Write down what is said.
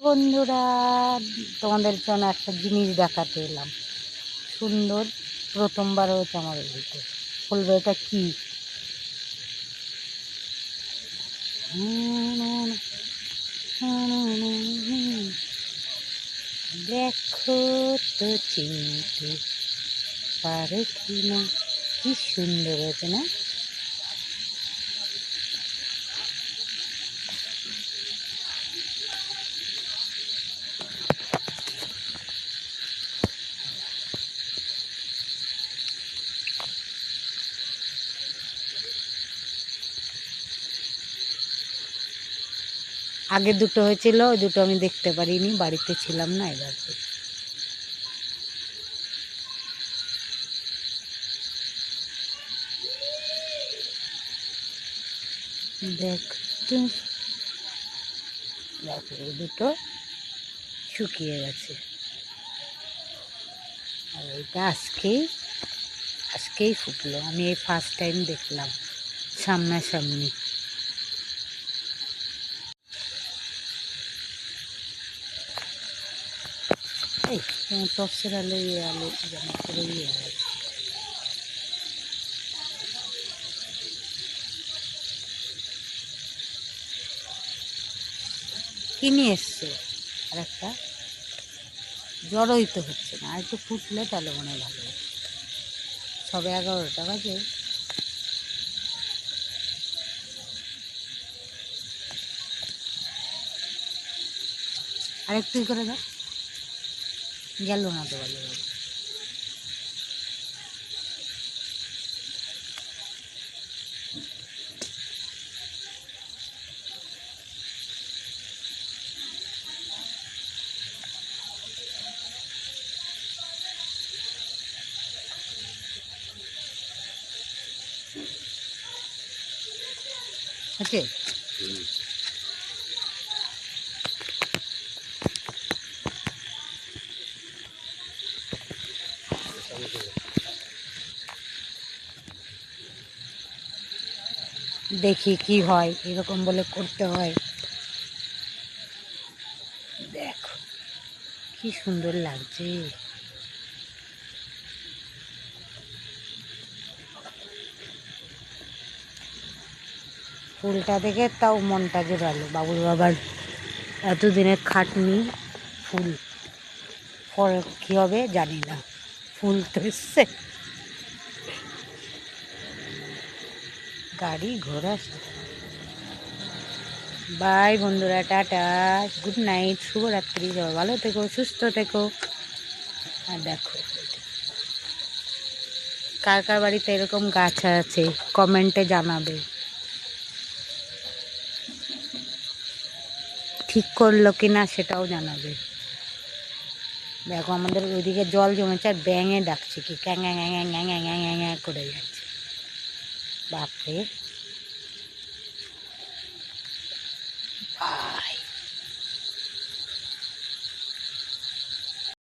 বন্ধুরা, তোমাদের জন্য একটা জিনিস দেখাতে এলাম। সুন্দর, প্রথমবার হয়েছে আমার বাড়িতে। বলবে এটা কি? দেখো তো চিনতে পারে কি না, কি সুন্দর হয়েছে না? আগে দুটো হয়েছিল, ওই দুটো আমি দেখতে পারিনি, বাড়িতে ছিলাম না। এবার দেখতে দেখো, এই দুটো শুকিয়ে গেছে। আর এটা আজকেই ফুটলো। আমি এই ফার্স্ট টাইম দেখলাম সামনাসামনি। এই টপসের আলো আলো জামা করে কি নিয়ে এসছে? আর একটা জড়ই তো হচ্ছে না, আর একটু ফুটলে তাহলে মনে হয় ভালো। সবে 11টা বাজে। আর একটু করে দাও, গেল না তো ভালো। আছে দেখি কি হয়, এরকম বলে করতে হয়। দেখো কি সুন্দর লাগছে। ফুলটা দেখে তাও মনটা জোরালো। বাবুর বাবার এতদিনের খাটনি, ফুল ফল কী হবে জানি না, ফুল তো এসছে। গাড়ি ঘোড়া। বাই বন্ধুরা, টাটা, গুড নাইট, শুভরাত্রি। সবাই ভালো থেকো, সুস্থ থেকো। আর দেখো, কার কার বাড়িতে এরকম গাছ আছে কমেন্টে জানাবে। ঠিক করলো কিনা সেটাও জানাবে। দেখো আমাদের ওইদিকে জল জমেছে, আর ব্যাঙে ডাকছে কি ক্যাং করে যাচ্ছে। বাপরে, বাই।